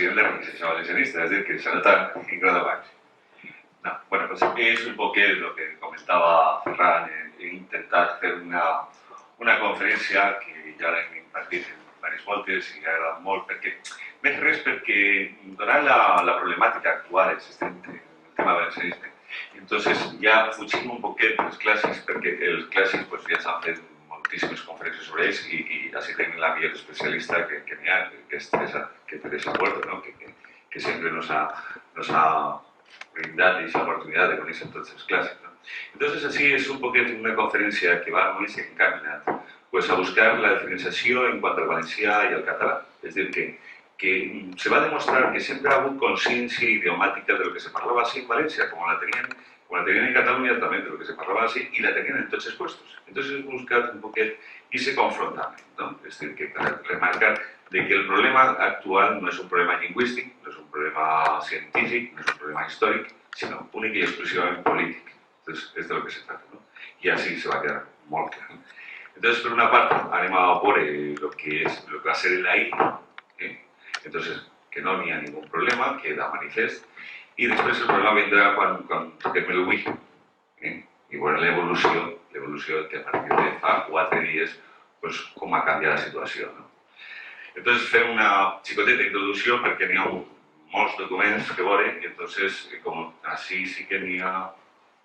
president de l'Organització Valencianista, és a dir, que se nota en grado baix. No, bueno, pues és un poquet el que comentava Ferran, he intentat fer una conferència que ja l'hem impartit en diverses voltes i ha agradat molt, perquè, més res perquè donant la problemàtica actual existent en el tema valencianisme, entonces ja fugim un poquet dels clàssics, perquè els clàssics pues, ja s'han fet moltíssimes conferències sobre ells i així tenim la millor especialista que n'hi ha, que és Teresa Puerto, ¿no? que sempre nos ha brindado esa oportunidad de conocer todos los clásicos, ¿no? Entonces, así es un poquito una conferencia que va muy encaminada pues, a buscar la diferenciación en cuanto al valencià y al catalán. Es decir, que se va a demostrar que siempre ha habido conciencia idiomática de lo que se parlava así en Valencia, como la tenían en Cataluña también de lo que se parlava así, y la tenían en todos los puestos. Entonces, buscar un poquito ese confrontamiento, ¿no? Es decir, que remarcar de que el problema actual no es un problema lingüístico, no es un problema científico, no es un problema histórico, sino único y exclusivamente político. Entonces, es de lo que se trata, ¿no? Y así se va a quedar muy claro. Entonces, por una parte, animado por lo que va a ser el AI, entonces, que no n'hi ha ningún problema, queda manifest, y después el problema vendrá cuando toquem el Wii, y bueno, la evolución que a partir de fa 4 dies, pues, com ha canviat la situació, no? Entonces, fem una xicoteta introducció perquè n'hi ha molts documents que veure i entonces, com així sí que n'hi ha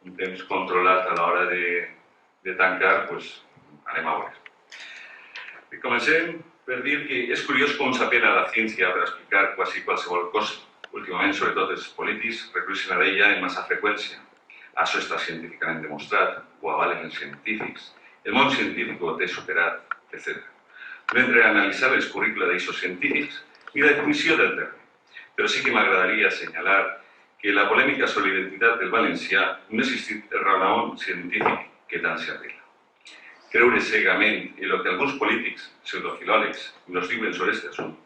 un temps controlat a l'hora de tancar, pues, anem a veure. I comencem per dir que és curiós com s'apela la ciència per explicar quasi qualsevol cosa. Últimament, sobretot els polítics, recurren a ella en massa freqüència. Això està científicament demostrat, ho avalen els científics. El món científic ho té superat, etc. No entraré a analitzar els currículos d'aixos científics ni la definició del terme, però sí que m'agradaria assenyalar que la polèmica sobre la identitat del valencià no ha existit el raonament científic que tant s'arregla. Creure cegament en el que alguns polítics, pseudofilòlegs, nos diuen sobre aquest assumpte,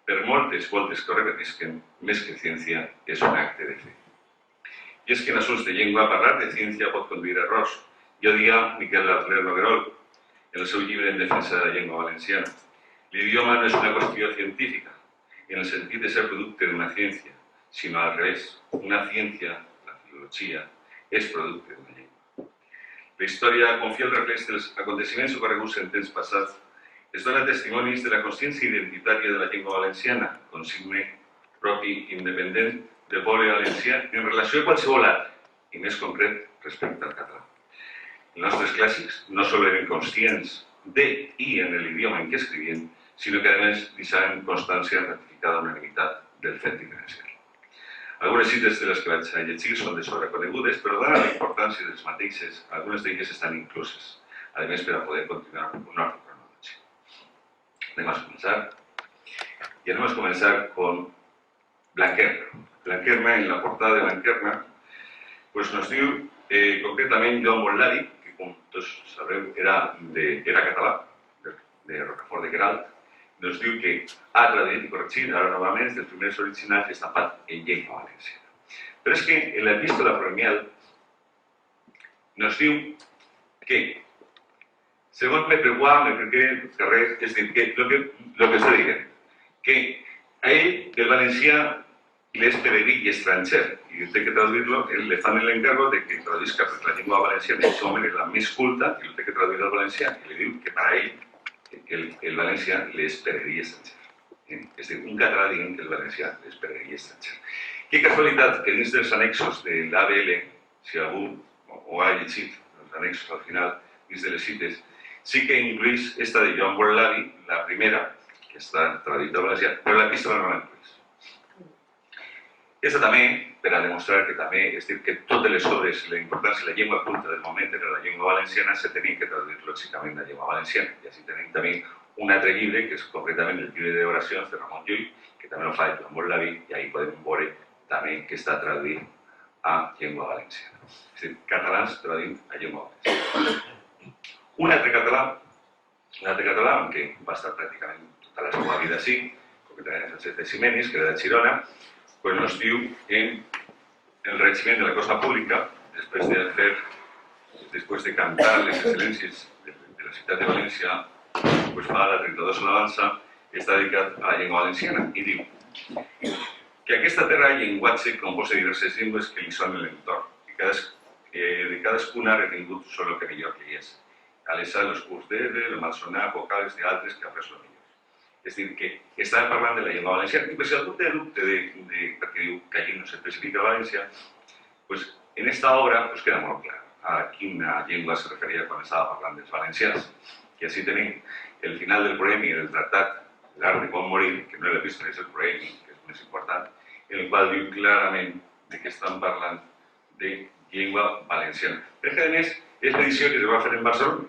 per moltes voltes que ho repetisquen, més que ciència, és un acte de fe. I és que en assumptes de llengua parlar de ciència pot conduir a errors. Ja ho dia Miquel Arler Noguerol en el seu llibre en defensa de la llengua valenciana. L'idioma no és una qüestió científica, en el sentit de ser producte d'una ciència, sinó al revés. Una ciència, la filologia, és producte d'una llengua. La història confia el reflex dels aconteciments ocorreguts en temps passats es dona testimonis de la consciència identitària de la llengua valenciana, consigne propi independent del poble valencià en relació a qualsevol altre, i més concret respecte al català. Els nostres clàssics no sols eren conscients de i en l'idioma en què escrivien, sinó que a més deixaven constància ratificada unanimitat del fet diferencial. Algunes cites de les que vaig a llegir són de sobreconegudes, però donant la importància dels mateixes, algunes d'elles estan incluses, a més per a poder continuar un ordre cronològic. Anem a començar. I anem a començar con Blanquerna. Blanquerna, en la portada de Blanquerna, pues nos diu concretament Joan Bolladi, que com tots sabreu era català, de Rocafort de Queralt, nos diu que ha traduït i corregit ara novament dels primers originals estampat en llengua valenciana. Però és que en l'epístola Proemial nos diu que, segons me preguà, me pregué carrer, és dir, que lo que està dient, que a ell, del valencià, l'és peregrí i estranger, i té que traduir-lo, le fan l'encargo de que traduïsca la llengua valenciana, en aquest moment és la més culta, i té que traduir al valencià, i li diu que per a ell el valencià l'és peregrí i estranger. És a dir, un català dient que el valencià l'és peregrí i estranger. Que casualitat que dins dels annexos de l'ABL, si algú ho ha llegit, els annexos al final, dins de les cites, sí que incluís esta de Joan Bolladi, la primera, que està traduïda al valencià, però l'epístola no l'incluís. Aquesta també, per a demostrar que també, és dir, que totes les obres i la importància de la llengua culta del moment era la llengua valenciana, se tenien que traduir lògicament la llengua valenciana. I així tenim també un altre llibre, que és concretament el llibre d'oracions de Ramon Llull, que també el fa Joan Bolladi, i ahí podem veure també que està traduït a llengua valenciana. És dir, catalans traduint a llengua valenciana. Un altre català, que va estar pràcticament tota la seva vida així, concretament Francesc de Ximenis, que era de Girona, pues nos diu en el regiment de la cosa pública, después de cantar les excel·lències de la ciutat de València, pues fa la 32 alabança, està dedicat a la llengua valenciana i diu: que aquesta terra hi llenguatge composta de diverses llengües que li són l'entorn, de cadascuna ha retingut solo que millor que hi és. Aleshar els curs d'R, el malsonar, vocals d'altres que ha après els millors. És a dir, que estava parlant de la llengua valenciana. I per si algú té dubte perquè diu que allí no s'especifica València, pues, en esta obra pues, queda molt clar a quina llengua se referia quan estava parlant dels valencians. I així tenim el final del proemi del tractat L'art de com morir, que no és l'epístola, és el proemi, que és més important, en el qual diu clarament de què estan parlant de llengua valenciana. Perquè, a més, és l'edició que es va fer en Barcelona.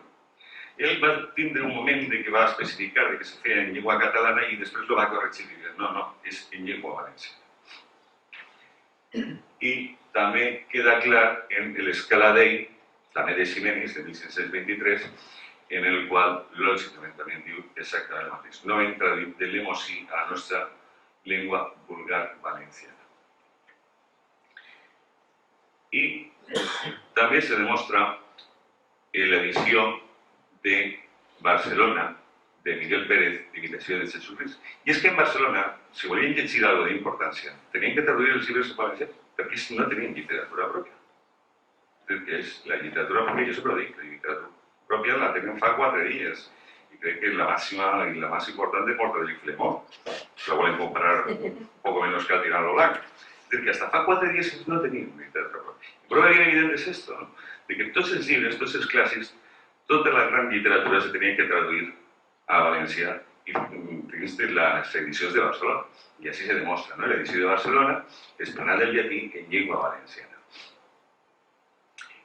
Ell va tindre un moment de que va especificar de que se feia en llengua catalana i després lo va corregir i dir, no, és en llengua valenciana. I també queda clar en l'escala d'ell, també de Ximenis, de 1523, en el qual, lògicament, també diu exactament el mateix. No hem traduït de l'emosí a la nostra llengua vulgar valenciana. I també se demostra en l'edició de Barcelona, de Miguel Pérez, d'imitació de Jesucrist. I és que en Barcelona, si volien llegir alguna d'importància, tenien que traduir els llibres valencians, perquè no tenien literatura pròpia. Que és la literatura pròpia, jo sempre ho dic, la literatura pròpia la tenen fa 4 dies. I crec que la màxima i la més important de Porta de Filemón. La volen comprar un poco menos que al Tirano Blanc. És dir, que hasta fa 4 dies no tenim literatura pròpia. I prova bien evident és esto, no? De que tots els llibres, tots els clàssics, tota la gran literatura se tenia que traduir a valencià i dins de les edicions de Barcelona. I així se demostra, no? L'edició de Barcelona és plenat del llatí en llengua valenciana.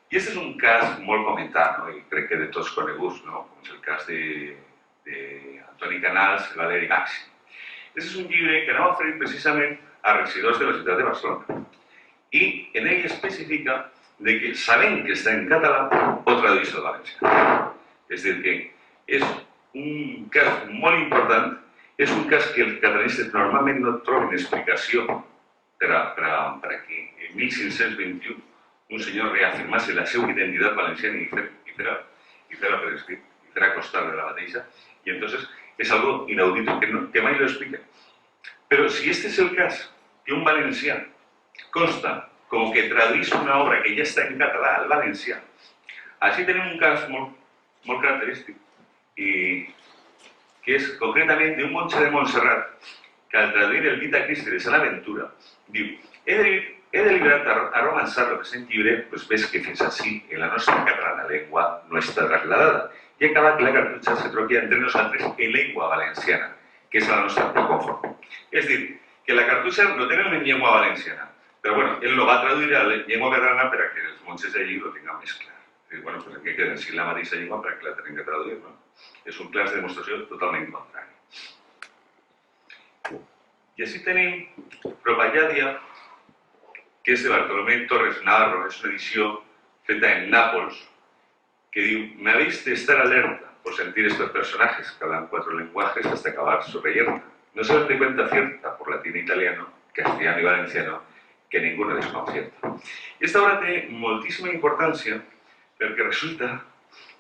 I aquest és un cas molt comentat, no? I crec que de tots coneguts, no? Com és el cas d'Antoni Canals, Valeri Màxim. Aquest és un llibre que anava oferint precisament a regidors de la ciutat de Barcelona. I en ell especifica de que, sabent que està en català, ho tradueix al valencià. És a dir, que és un cas molt important, és un cas que els catalanistes normalment no troben explicació per a que en 1521 un senyor reafirmase la seva identitat valenciana i fer-la per escrit, i fer-la constar de la mateixa, i entonces és algo inaudito, que mai lo explica. Però si este és el cas, que un valencià consta com que traduís una obra que ja està en català al valencià, així tenim un cas molt característic, i que és concretament d'un monge de Montserrat, que al traduir el Vita Christi de Sant Aventura, diu, he deliberat a romançar el present llibre, doncs ves que fins així en la nostra catalana llengua no està trasladada, i ha acabat que la cartutxa se trobi entre nosaltres en llengua valenciana, que és la nostra conforme. És dir, que la cartutxa no tenen en llengua valenciana, però bueno, ell lo va traduir a la llengua catalana per a que els monges d'allí lo tinguin més clar. És dir, bueno, pues aquí queda en la mateixa llengua per a que la tenen que traduir, no? És un cas de demostració totalment contrari. I així tenim Propagàdia, que és de Bartolomé Torres Navarro, és una edició feta en Nápoles, que diu, me habéis de estar alerta por sentir estos personajes que hablan 4 lenguajes hasta acabar su relleno. No se dan de cuenta cierta por latín e italiano, castellano y valenciano, que ninguno desconcierta. Esta obra té moltíssima importància perquè resulta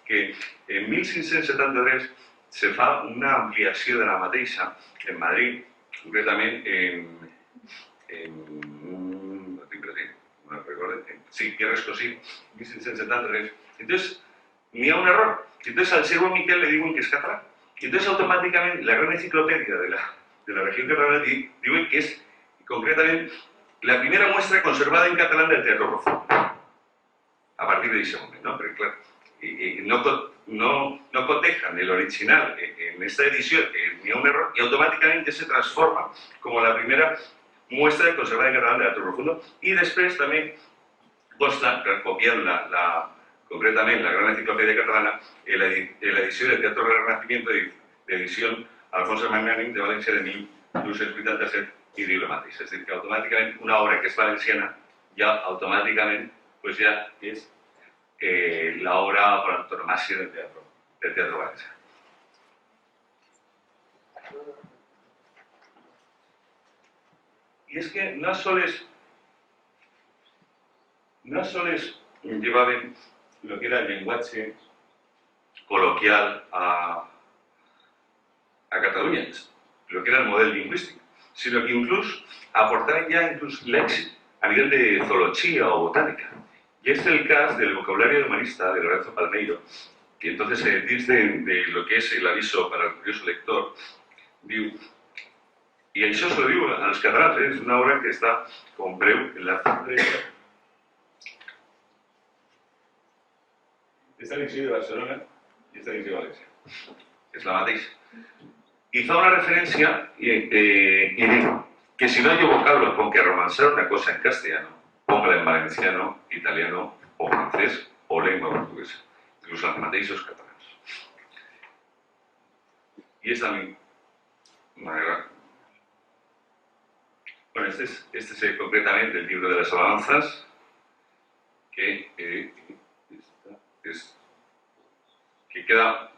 que en 1573 se fa una ampliació de la mateixa en Madrid, concretament Pierre Escosí, 1573. Entonces, n'hi ha un error. Entonces, al seu Miquel le diuen que és català. Entonces, automáticamente, la gran enciclopedia de la región catalana diuen que és, concretament, la primera muestra conservada en catalán del teatro profundo. A partir de ese momento, ¿no? Pero claro, no cotejan el original en esta edición, que tenía un error, y automáticamente se transforma como la primera muestra conservada en catalán del teatro profundo, y después también consta, copiando concretamente la gran enciclopedia catalana, en la edición del Teatro del Renacimiento de edición Alfonso Magnànim de València de 1887 y diu el mateix. És a dir, que automàticament una obra que és valenciana ja automàticament pues ja és l'obra per antonomàsia del teatre valencià. Y es que no soles llevaban lo que era el lenguaje coloquial a Cataluña, lo que era el modelo lingüístico, sino que incluso aportaven ja inclús lèxic a nivell de zoología o botánica. Y es el caso del vocabulario humanista de Lorenzo Palmeiro, que entonces de lo que es el aviso para el curioso lector, diu, y això se lo digo a los catalans, es una obra que está con preu en la esta edició de Barcelona y esta edició de València. Es la mateixa. Y fa una referencia y digo que si no hay vocablo con que romanzar una cosa en castellano, póngala en valenciano, italiano o francés o lengua portuguesa, incluso los mateixos catalanes. Y esta manera. Bueno, este es concretamente el libro de las alabanzas, que queda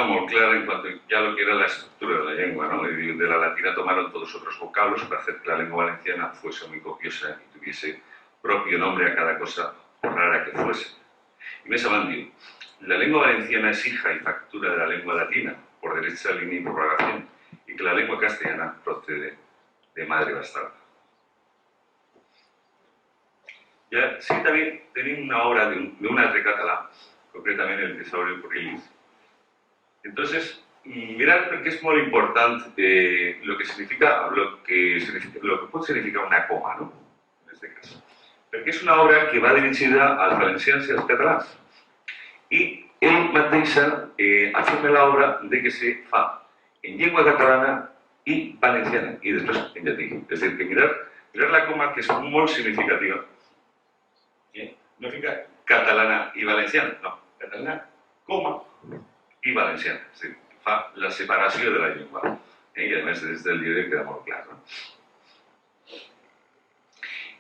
muy clara en cuanto ya lo que era la estructura de la lengua, ¿no? De la latina tomaron todos otros vocablos para hacer que la lengua valenciana fuese muy copiosa y tuviese propio nombre a cada cosa, por rara que fuese. Y me saben, la lengua valenciana es hija y factura de la lengua latina, por derecha línea y propagación, y que la lengua castellana procede de madre bastarda. Ya sí también tenía una obra de un altre català, concretamente el Tesaurio Correlis. Entonces, mirad porque es muy importante lo que puede significar una coma, ¿no? En este caso. Porque es una obra que va dirigida a los valencians y a los catalans. Y él mateixa afirma la obra de que se fa en lengua catalana y valenciana, y después en llatín. Es decir, que mirar la coma, que es muy significativa. No significa catalana y valenciana, no, catalana, coma y valenciana. Es decir, fa la separación de la lengua. Y además desde el libro queda muy claro. ¿No?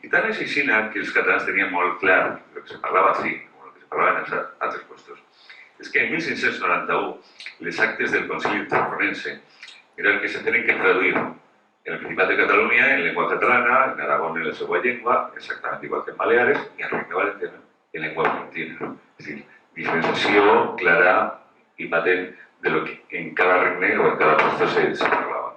Y tan es així que els catalans tenien molt clar el que se parlava així, com el que se parlava en els altres puestos. És que en 1591 les actes del Concili Tarraconense eren que se tenen que traduir en el Principat de Catalunya en lengua catalana, en Aragón en la seva llengua, exactament igual que en Baleares, i en Regne Valenciano en lengua argentina. És a dir, diferenciació clara i patent de lo que en cada regne o en cada puesto se parlava.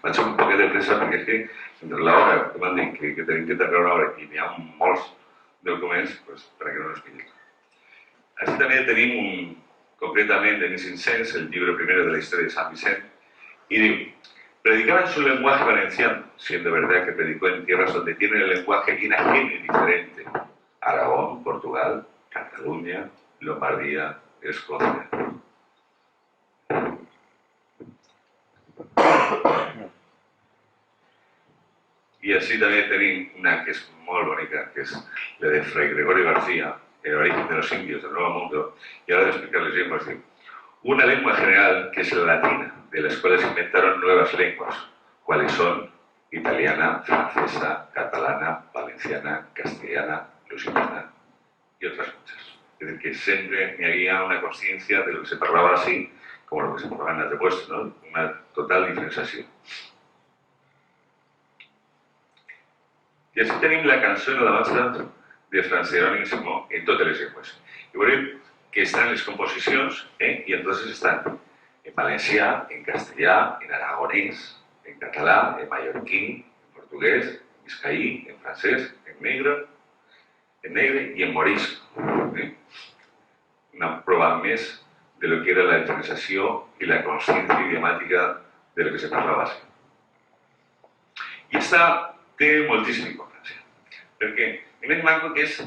Vaig un poquet de pressa perquè és que entre l'hora que m'han dit que tenim que tancar una hora i n'hi ha molts documents, pues, perquè no nos pillen. Així també tenim concretament de 1500 el llibre primero de la historia de San Vicente y diu, predicaba en su lenguaje valenciano, siendo verdad que predicó en tierras donde tiene el lenguaje inajeno y diferente, Aragón, Portugal, Cataluña, Lombardía, Escocia. Y así también tenim una que es muy bonita, que es la de Fray Gregorio García, El origen de los indios del Nuevo Mundo, y ahora de explicarles bien, pues, una lengua general que es la latina, de las cuales se inventaron nuevas lenguas, cuales son italiana, francesa, catalana, valenciana, castellana, lusitana y otras muchas. Es decir, que siempre me había una conciencia de lo que se parlava así, como lo que se parlava en el repuesto, ¿no? Una total diferenciación. Y así tenim la canción alabanza de Francesc Jerònim Simó en totes les llengües. I veurem que estan les composicions, i entonces estan en valencià, en castellà, en aragonès, en català, en mallorquí, en portuguès, en biscaí, en francès, en negre i en morisc. Una prova més de lo que era la diferenciació i la consciència idiomàtica de lo que se parlava así. I esta té moltíssima importància, perquè primer manco que és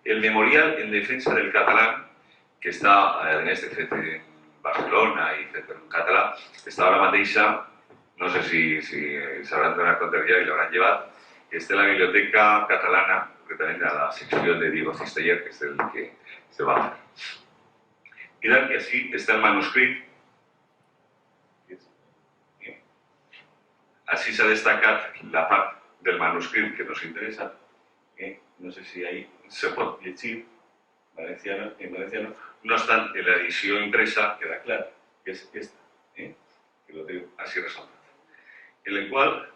el memorial en defensa del català, que està, a més de fet en Barcelona i fet per un català, està ara mateixa, no sé si s'hauran donat compte ja i l'hauran llevat, que està a la Biblioteca Catalana, concretament a la secció de Diego Cisteller, que és el que se va fer. Mirad que així està el manuscrit. Així s'ha destacat la part del manuscrit que nos interessa. No sé si ahí se pot llegir en valenciano. No obstant, en la edició impresa queda clar que és esta, que lo diu així resaltat. En el qual,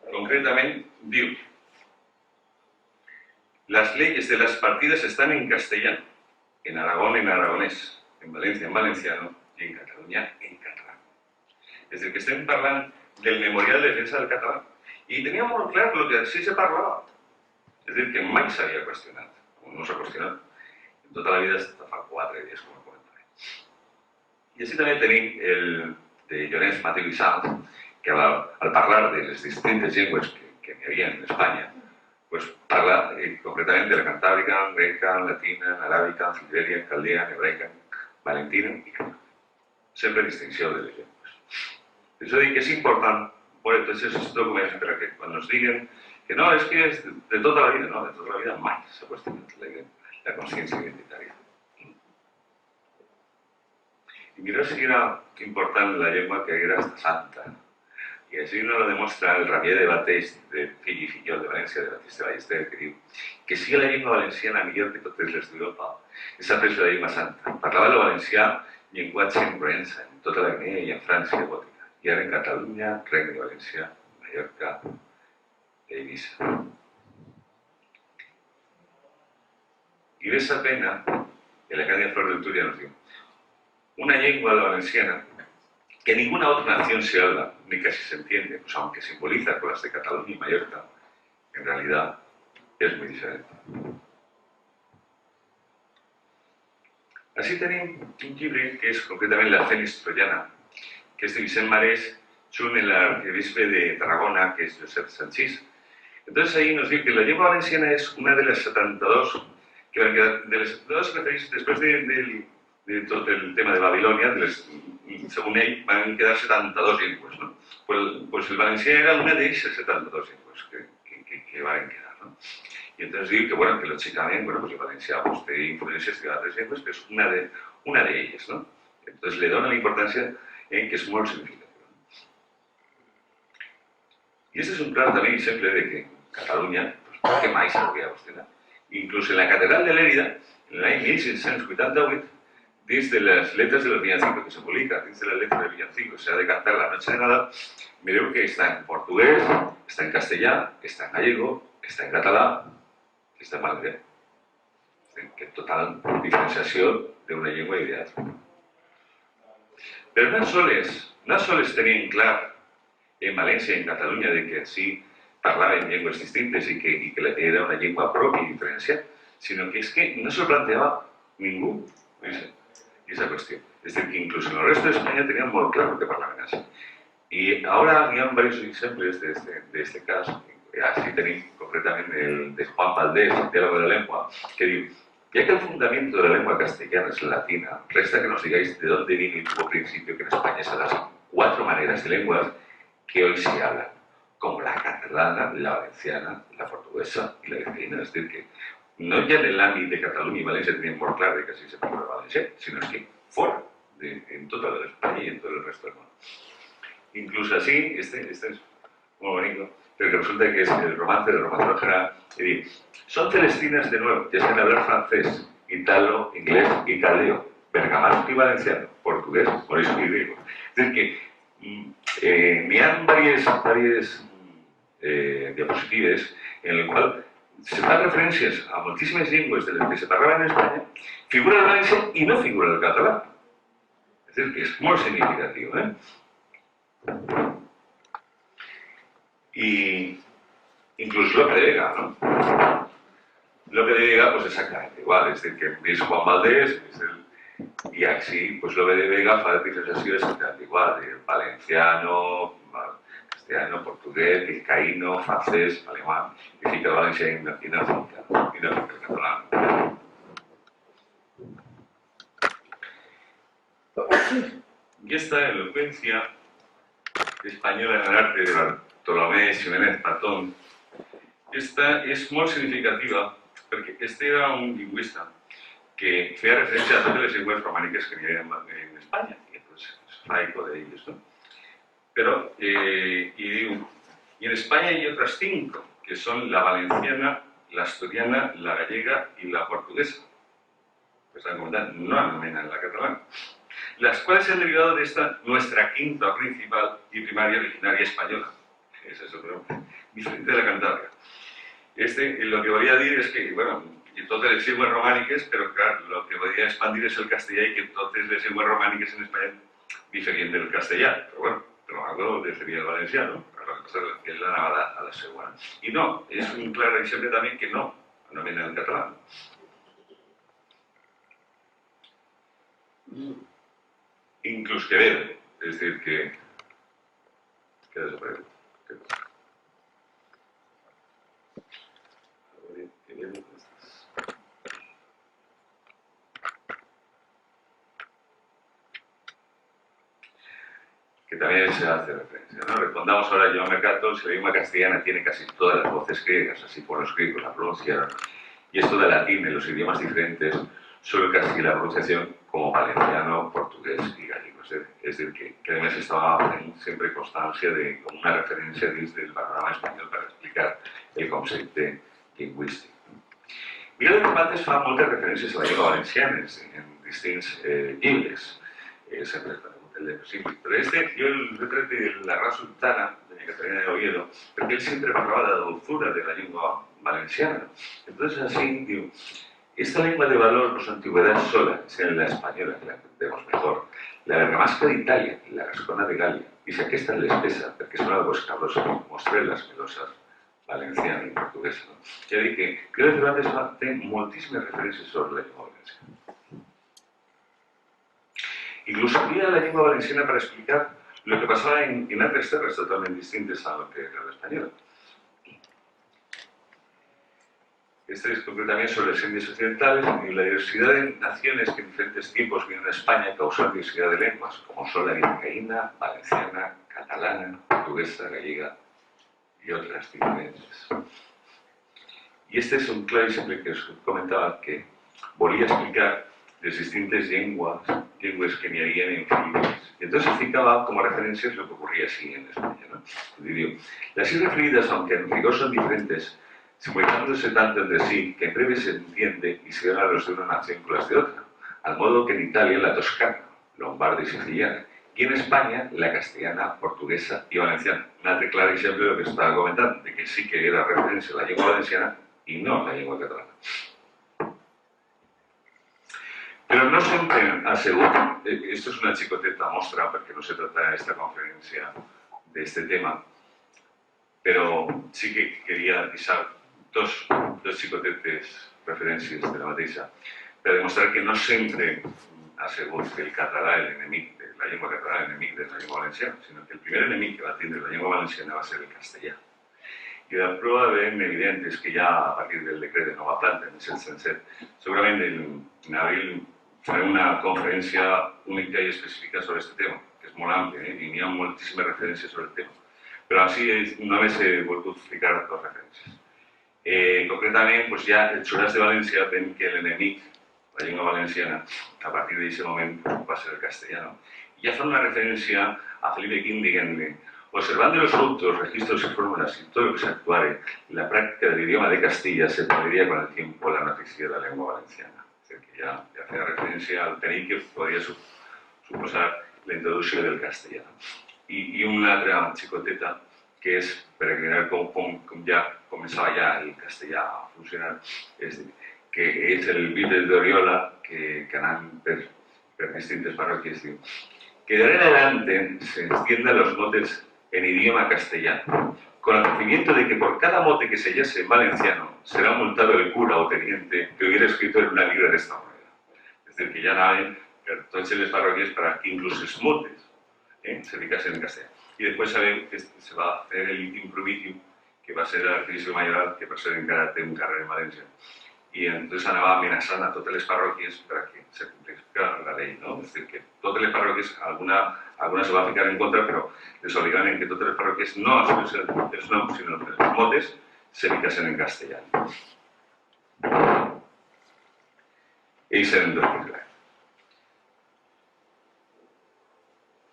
concretament, diu: las leyes de las partidas están en castellano, en Aragón en aragonés, en Valencia en valenciano y en Cataluña en catalán. és a dir, que estem parlant del memorial de defensa del català. I tenia molt clar el que sí se parlava. És a dir, que mai s'havia qüestionat, o no s'ha qüestionat, en tota la vida hasta fa 4 dies, com comentava. I així també tenim el de Llorenç Mateu i Salt, que al parlar de les distintes llengües que hi havia en Espanya, pues parla concretament de la cantàbrica, greca, latina, aràbica, siberia, caldea, hebraica, valentina i català. Sempre distinció de les llengües. Per això dic que és important veure tots aquests documents perquè quan ens diguen que no, és que és de tota la vida, no, de tota la vida mai s'ha qüestionat la consciència identitària. I mireu si era important la llengua que era hasta santa. I així no lo demostra el Rabier de Bateix, de fill i fillol de València, de Batista Ballester, que diu que sigui la llengua valenciana millor que totes les d'Europa. És après la llengua santa. Parlava el valencià llenguatge en Provença, en tota la Guinea i en França gòtica. I ara en Catalunya, Regne de València, Mallorca i Eivissa. I ves a pena, en l'Acadèmia Flor del Túria nos diu, una lengua, la valenciana, que ninguna otra nación se habla, ni casi se entiende, pues aunque simboliza con las de Cataluña y Mallorca, en realidad es muy diferente. Així tenim un llibre que és concretament la Fènix Troiana, que és de Vicent Marès, junt amb l'arquebisbe de Tarragona, que és Josep Sanchís. Entonces ahí nos diu que la llengua valenciana és una de les 72 que van quedar, de les 72 referents després de tot el tema de Babilònia, segons ell, van quedar 72 llengües, no? Pues el valencià era una d'aquestes 72 llengües que van quedar, no? I entonces diu que, bueno, que lògicament, bueno, pues el valencià pues, té influències de altres llengües, però és una d'elles, no? Entonces le dona la importància en que és molt significativa. I este és un clar també exemple de que Catalunya, pues, que mai s'hauria qüestionat. Inclús en la catedral de Lérida, en l'any 1688, dins de les letres de los villancicos que se publica, dins de les letres del villancico, se ha de cantar la noche de Nadal, mireu que està en portuguès, està en castellà, està en gallego, està en català, està en valencià. Que total diferenciació d'una llengua i d'altra. Però no sols tenien clar en València i en Catalunya de que sí parlaven llengües distintes i que era una llengua pròpia i diferenciada, sinó que és que no se'l planteava ningú esa cuestión. Es decir, que incluso en el resto de España tenían muy claro que parlaven así. Y ahora hay varios ejemplos de este caso. Así tenéis concretamente el de Juan Valdés, Diálogo de la Lengua, que dice, ya que el fundamento de la lengua castellana es latina, resta que nos digáis de dónde vino y tuvo principio que en España se las 4 maneras de lenguas que hoy se hablan, como la catalana, la valenciana, la portuguesa y la vizcaína. Es decir, que no ya en el ámbito de Cataluña y Valencia tenían por claro que así se parla valencià, sino es que fuera, en toda España y en todo el resto del mundo. Incluso así, este es muy bonito, pero resulta que es el romance del romancero general, que dice, son celestinas de nuevo, ya saben hablar francés, italo, inglés y caldeo, bergamasco y valenciano, portugués, morisco y griego. Es decir, que me han varias diapositivas en el cual se fan referències a moltíssimes llengües de les que se parlaven en Espanya, figura el valencià i no figura el català. És a dir, que és molt significatiu, Y incluso Lope de Vega, ¿no? Lope de Vega, pues exactamente igual, es decir, que es Juan Valdés, y así, pues Lope de Vega fa diferenciació exactamente igual, de valenciano, castellano, portugués, vizcaíno, francés, alemán, y fica valencià i no fica el català. Y esta elocuencia española en el arte de Bartolomé Ximénez Patón, esta és molt significativa perquè este era un lingüista que feia referència a totes les llengües romàniques que hi havia en Espanya, i pues, es fa eco d'elles, ¿no? Pero, y digo, y en España hay otras 5, que son la valenciana, la asturiana, la gallega y la portuguesa. Pues están comentando, no anomenan la catalana. Las cuales se han derivado de esta nuestra quinta principal y primaria originaria española. Ese es otro nombre, diferente de la cantàbrica. Lo que volia dir és que, bueno, i totes les llengües romàniques, però clar, el que volia expandir és el castellà i que totes les llengües romàniques en Espanya diferien del castellà, però bueno, parlo de seria el valenciano, però la cosa és que ell anava a la següent. I no, és un clar exemple també que no anomena el català. Inclús Quevedo, és dir que desaparegut. Quevedo, que también se hace referencia, ¿no? Respondamos ahora a Joan Mercator, si la lengua castellana tiene casi todas las voces griegas, así como los griegos la pronunciaron, y esto de latín en los idiomas diferentes, solo casi la pronunciación como valenciano, portugués y gallego. Es decir, que además estaba en siempre constancia de como una referencia desde el panorama español para explicar el concepto lingüístic. Miguel de Cervantes fa moltes referències a la llengua valenciana en distints llibres, sempre pero yo el tret de la raza sultana de Catalina de Oviedo, porque él siempre parlava de la dulzura de la lengua valenciana. Entonces así, digo, esta lengua de valor por su antigüedad sola, sea la española, que la entendemos mejor, la bergamasca d'Itàlia i la gascona de Gàlia, i si aquesta l'espessa, perquè són algo escabrosos, mostré les meloses valenciana i portuguesa. No? Ja dic que Miguel de Cervantes té moltíssimes referències sobre la llengua valenciana. Incluso había la lengua valenciana para explicar lo que pasaba en otras tierras totalmente distintas a lo que era la española. Este es concretamente sobre las Indias Occidentales y la diversidad de naciones que en diferentes tiempos vinieron a España causó diversidad de lenguas, como son la vizcaína, valenciana, catalana, portuguesa, gallega y otras diferentes. Y este es un claro ejemplo que os comentaba que volvía a explicar les distintes llengües que n'hi havia en Filipinas. Y entonces explicaba como referencias lo que ocurría así en España. ¿No? Digo, las islas referidas, aunque en rigor son diferentes, simultándose tanto entre sí que en breve se entiende y se dan los de una nación con las de otra, al modo que en Italia la toscana, lombarda y siciliana, y en España la castellana, portuguesa y valenciana. Un altre clar exemple de lo que estaba comentando, de que sí que era referencia a la lengua valenciana y no a la lengua catalana. Pero no sempre ha sigut, esto es una xicoteta mostra perquè no se trata esta conferència d'este tema, però sí que quería deixar dos xicotetes referències de la mateixa per demostrar que no sempre ha sigut el català l'enemic de la llengua catalana, l'enemic de la llengua valenciana, sinó que el primer enemic que va tindre la llengua valenciana va ser el castellà. I la prova ben evident és que ja a partir del decret de Nova Planta, en 1707, segurament en abril farem una conferència única i específica sobre aquest tema, que és molt ampli, i n'hi ha moltíssimes referències sobre el tema. Però així només he volgut ficar dues referències. Concretament, doncs ja els jurats de València ven que l'enemic, la llengua valenciana, a partir d'aquest moment va ser el castellano. I ja fan una referència a Felipe V dient-li: observando los autos, registros y fórmulas y todo lo que se actuare, la práctica del idioma de Castilla se perdería con el tiempo la noticia de la lengua valenciana. Que ja feia referència al perill que podria suposar la introducció del castellà. I una altra xicoteta que és per explicar com ja començava ja el castellà a funcionar, que és el Vives d'Oriola, que anant per distintes parroquias, diu que de ahora en adelante se extiendan los motes en idioma castellano, con el conocimiento de que por cada mote que se hallase en valenciano será multado el cura o teniente que hubiera escrito en una libra de esta manera. Es decir, que ya anaven per tots les parroquias para que incluso els motes se ficasen en castellà. I després sabem que se va fer el litim provitiu, que va ser l'arquebisbe mayoral, que per ser encara té un carrer en València. I entonces anava amenaçant a totes les parròquies perquè se complís la llei, no? És a dir, que totes les parròquies, alguna se va ficar en contra, però les obligaven que totes les parròquies no expressen els noms, sinó que els motes se ficasen en castellà. Ells eren dos pilares.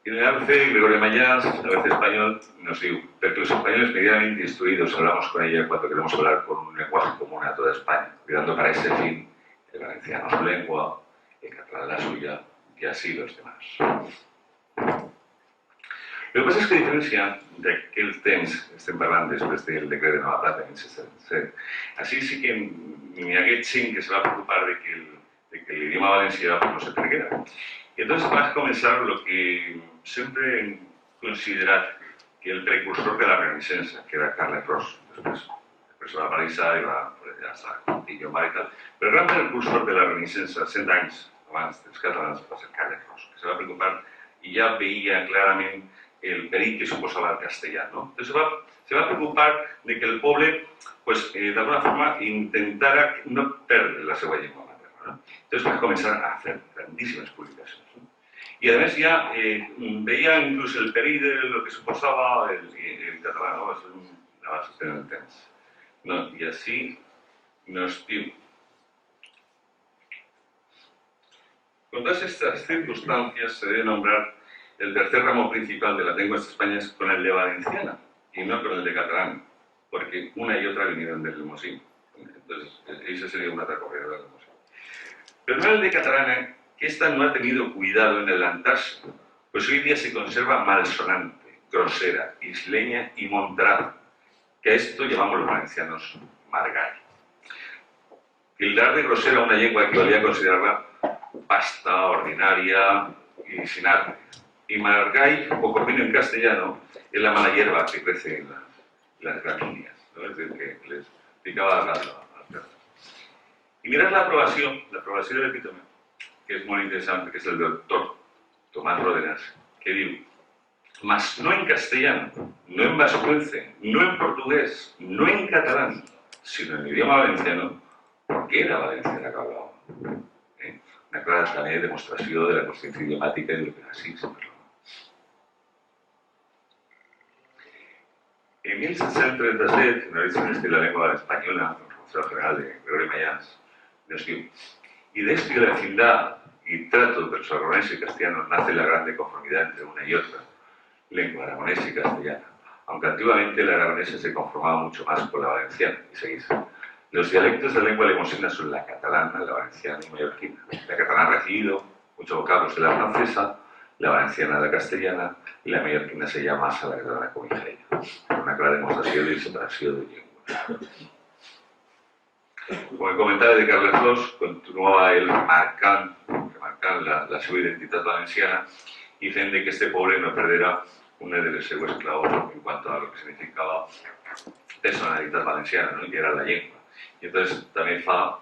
Y en el ABC, Gregorio Mayans, a veces español, nos dijo: porque los españoles medianamente instruidos hablamos con ella cuando queremos hablar con un lenguaje común a toda España, cuidando para ese fin el valenciano su lengua, el catalán la suya, y así los demás. Lo que pasa es que, a diferència d'aquell temps, estem parlant després del decret de Nova Plata, en 1707, així sí que n'hi hagué gent que se va preocupar de que el idioma valencià no se perdiera. Y entonces va a comenzar lo que siempre considerat que el precursor de la Renaixença, que era Carles Ros, després va aparèixer i va ja està, Contillo Mar i tal, però el gran precursor de la Renaixença, 100 anys abans dels catalans, va ser Carles Ros, que se va preocupar i ja veia clarament el perill que suposava el castellà, ¿no? Entonces se va preocupar de que el poble, pues, de alguna forma, intentara no perdre la seva llengua materna, ¿no? Entonces va començar a fer grandíssimes publicacions, ¿no? Y además ya veía incluso el perill de lo que suposaba el catalán, ¿no? Es una base en el temps. ¿No? Y así nos diu. Con todas estas circunstancias se debe nombrar el tercer ramo principal de las lenguas españolas con el de valenciana y no con el de catalán, porque una y otra vinieron del Lemosín. Entonces, esa sería una otra corrida del Lemosín. Pero no el de catalana, que esta no ha tenido cuidado en adelantarse, pues hoy día se conserva malsonante, grosera, isleña y montrada, que a esto llamamos los valencianos margall. Tildar de grosera una lengua equivalía a considerarla pasta, ordinaria y sin arte. Y margall, o como en castellano, es la mala hierba que crece en las gramíneas, ¿no? Es decir, que les picaba las perlas. Y mirad la aprobación del epítome, que es muy interesante, que es el doctor Tomás Ródenas, que dice: mas no en castellano, no en vascuence, no en portugués, no en catalán, sino en idioma valenciano, porque era valenciana que hablaba. Una clara també demostració de la consciència idiomàtica i del que així se parla. En 1737, en Orígenes de la Lengua Española, el Consejo General de Gregorio Mayans, nos diu: y de esto y de la vecindad y trato de los aragoneses y castellanos nace la grande conformidad entre una y otra lengua aragonesa y castellana, aunque antiguamente la aragonesa se conformaba mucho más con la valenciana. Y seguís. Los dialectos de la lengua lemosina son la catalana, la valenciana y mallorquina. La catalana ha recibido muchos vocablos de la francesa, la valenciana de la castellana y la mallorquina se llama más a la catalana como hija ella. Una clara demostración de separación de lenguas. Como el comentario de Carles Ros, continuaba él remarcant la seva identitat valenciana y dicen de que este pobre no perderá una de los seues claus en cuanto a lo que significaba personalitat valenciana, ¿no? Que era la llengua. Y entonces también fa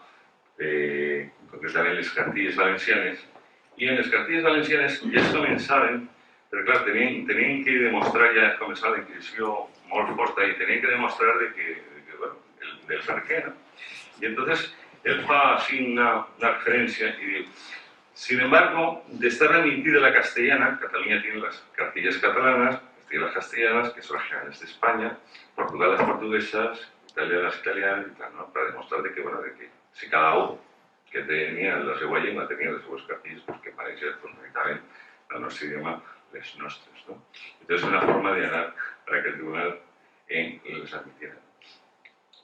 concretament les cartilles valencianes, y en les cartilles valencianes ja es començaven, però clar, tenien que demostrar, ja començava la Inquisició molt forta, y tenien que demostrar de que bueno, del per què, ¿no? Y entonces él fa así una referencia y dice: sin embargo, de estar remitida la castellana, Cataluña tiene las cartillas catalanas, las castellanas, que son las generales de España, Portugal las portuguesas, Italia las italianas y tal, ¿no? Para demostrar de que, bueno, de que si cada uno que tenía la seva llengua tenía las seves cartillas, pues que pareixen, pues necesitaven el nostre idioma les nostres, ¿no? Entonces, una forma de anar para que el tribunal les admitiera.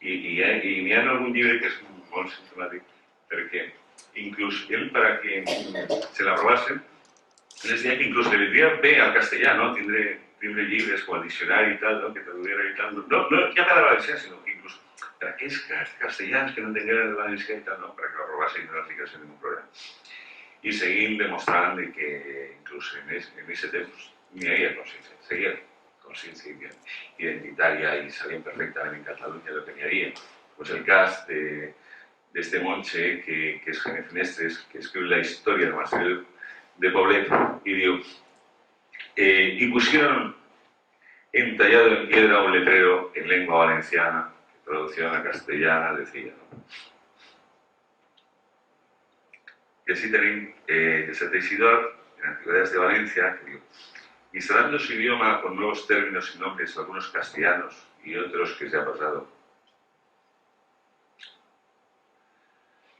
Y n'hi ha algun llibre que és molt simptomàtic, perquè inclús ell, para que se l'aprovasen, les deia que inclús le vendria bé al castellà, ¿no? Tindre llibres com el diccionari i tal, ¿no? Que traduïera i tal. No ja per a la valencià, sinó que inclús per a aquells castellans que no entengueren el valencià i tal, ¿no? Para que l'aprovasen i no l'aplicasen ningú problema. I seguim demostrant que inclús en aquest temps n'hi havia consciència, seguia consciència identitària i sabien perfectament en Catalunya el que n'hi havia. Pues el cas de este monje que es Jaime Finestres, que escribe la historia del monasterio de Poblet y digo, y pusieron entallado en piedra un letrero en lengua valenciana, que traducción a castellana decía, ¿no? Y así tenim de Sant Isidor, en Antigüedades de Valencia, que digo, instalando su idioma con nuevos términos y nombres, algunos castellanos y otros que se ha pasado,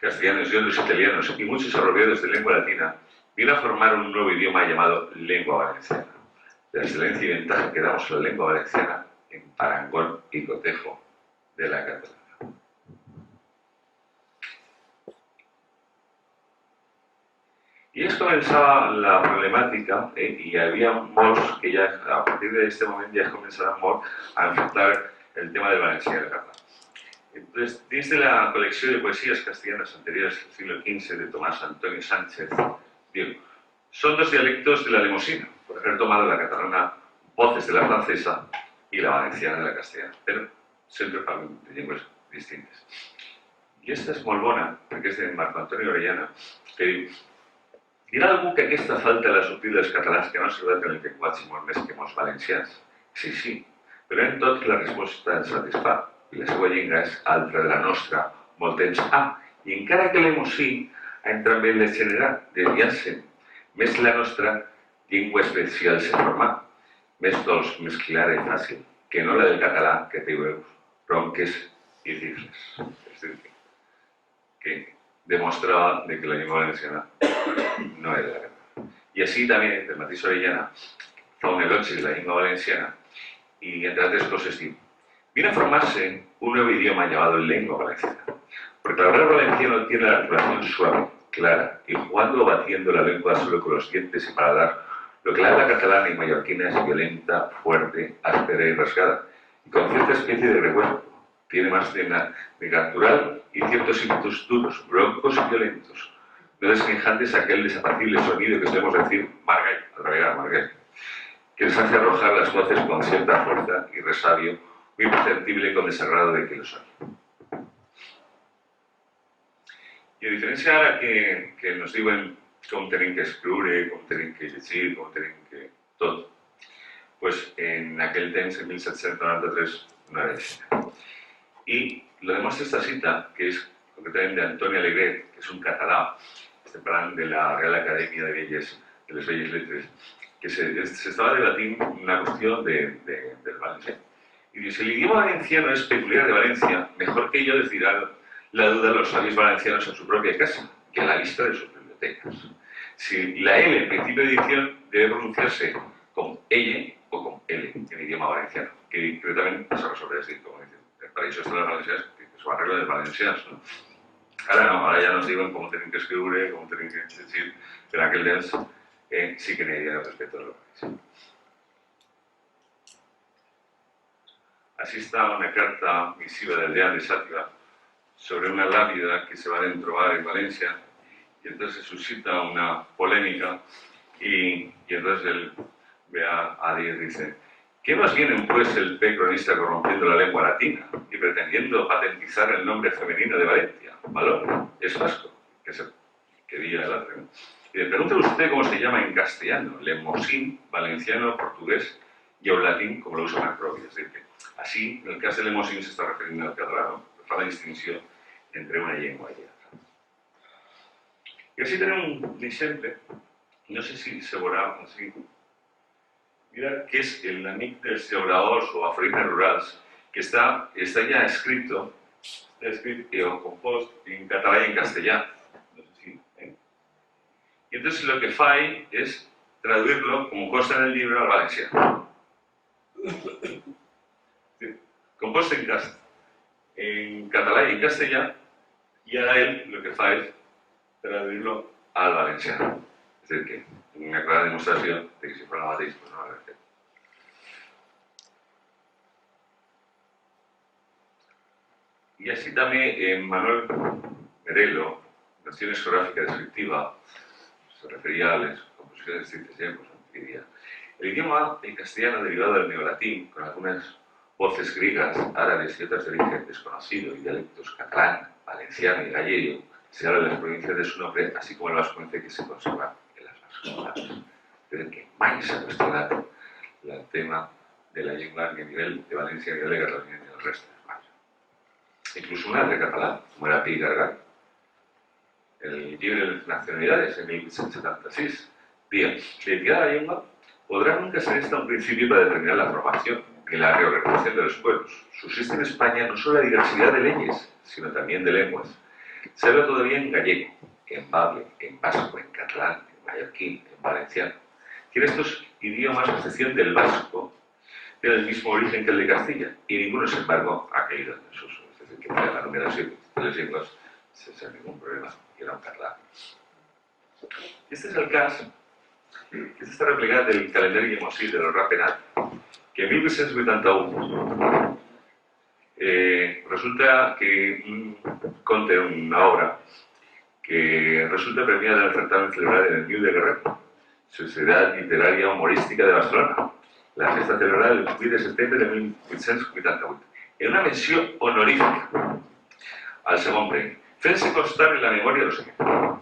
castellanos y otros italianos y muchos apropiados de lengua latina, vino a formar un nuevo idioma llamado lengua valenciana. La excelencia y ventaja que damos a la lengua valenciana en parangón y cotejo de la catalana. Y esto comenzaba la problemática, y había molts que ya a partir de este momento ya comenzaron a enfrentar el tema del valencià y el catalán. Entonces, desde la colección de poesías castellanas anteriores del siglo XV de Tomás Antonio Sánchez, digo, son dos dialectos de la lemosina, por haber tomado la catalana voces de la francesa y la valenciana de la castellana, pero sempre parlen de llengües distintes. I aquesta és molt bona, perquè és de Marco Antonio Orellana, que diu: dirà algú que aquesta falta la subtil dels catalans que no ha salvat en el llenguatge molt més que molts valencians? Sí, sí, però en tot la resposta ens satisfà, i la seva llengua és altra de la nostra, molt temps i encara que l'emosí ha entrat bé en les general, desviant-se, més la nostra llengua especial se forma, més dolç, més clara i fàcil, que no la del català, que té veus, ronques i cifres. És a dir, que demostrava que la llengua valenciana no era la catalana. I així també, el mateix Orellana fa un elogi de la llengua valenciana y, entre otras cosas, digo: viene a formarse un nuevo idioma llamado lengua valenciana, porque el hablar valenciano tiene la articulación suave, clara, y jugando o batiendo la lengua solo con los dientes y paladar, lo que la habla catalana y mallorquina es violenta, fuerte, áspera y rasgada, y con cierta especie de revuelo. Tiene más de natural y ciertos ímpetus duros, broncos y violentos, no desemejantes a aquel desapacible sonido que solemos decir margall, al revés, margall, que les hace arrojar las voces con cierta fuerza y resabio, muy perceptible con desagrado de que lo son. Y a diferencia ahora que nos diuen com tenim que escriure, com tenim que llegir, com tenim que tot, pues en aquell temps, en 1793, no era així. Y lo demuestra esta cita, que es concretamente de Antoni Alegret, que es un català, este plan de la Real Academia de les Belles Lettres, que se estaba debatiendo una cuestión del valenciano. Y dice: el idioma valenciano es peculiar de Valencia, mejor que ello decidirá la duda los sabios valencianos en su propia casa, que a la vista de sus bibliotecas. Si la L en principio de edición debe pronunciarse con ella o con L en idioma valenciano, que directamente se resolverá así, como dicen. Para eso están las valencianas, que se arregla de valencians, ¿no? Ahora no, ahora ya nos diuen cómo tienen que escribir, cómo tienen que decir, pero aquel dens sí que n'hi havia respecte a lo valencià. Així està una carta misiva del Deán de Xàtiva sobre una lápida que se van a trobar en Valencia, y entonces suscita una polémica, y entonces él ve a dir, dice: ¿qué más viene pues el P cronista corrompiendo la lengua latina y pretendiendo patentizar el nombre femenino de Valencia? Valor, es vasco, que diga el otro, ¿no? Y le pregunta usted cómo se llama en castellano, lemosín, valenciano, portugués y el latín, como lo usa Macrobi. Es decir, que así, en el caso de lemosín se está refiriendo al català, no? Fa la distinció entre una llengua i altra. I així tenim un exemple, no sé si se veurà així. Mira que es el amic dels llauradors o aforismes rurals, que está ya escrito o compuesto en catalán y en castellano. No sé si, Y entonces lo que faig es traducirlo, como consta en el libro, al valenciano. Compuesto en catalán y en castellano, y a él lo que fa es traducirlo al valenciano. Es decir, que una clara demostración de que si fuera el mateix, pues no l'hagués fet. Y así también Manuel Merelo, Nociones geográficas descriptiva, se refería a las composiciones de distintas lenguas, diría: el idioma en castellano derivado del neolatín, con algunas voces griegas, árabes y otras de origen desconocido, y dialectos catalán, valenciano y gallego, se habla de las provincias de su nombre, así como el vascuence que se conserva en las vascas. Pero que mai s'ha qüestionat el tema de la llengua ni a nivel de Valencia ni de Cataluña ni del resto de España. Incluso un altre català, como era Pi Gargat, el llibre de nacionalidades, en 1876, decía: la identidad de la lengua podrá nunca ser esta un principio para determinar la formación ni la reorganización de los pueblos. Subsiste en España no solo la diversidad de leyes, sino también de lenguas. Se habla todavía en gallego, en bable, en vasco, en catalán, en mallorquín, en valenciano. Tiene estos idiomas, a excepción del vasco, tiene el mismo origen que el de Castilla, y ninguno, sin embargo, ha caído en desuso. Es decir, que para la numeración de las lenguas sin ningún problema, y era un catalán. Este es el caso, que està replicat del calendari llemosí de l'Horra Penat, que en 1881 resulta que conté una obra que resulta premiada en el certamen celebrado en el Niu de Guerrero, Sociedad Literaria Humorística de Barcelona, la festa celebrada el 8 de setembre de 1888, en una menció honorífica al segon premi, fent-se constar en la memòria del senyor.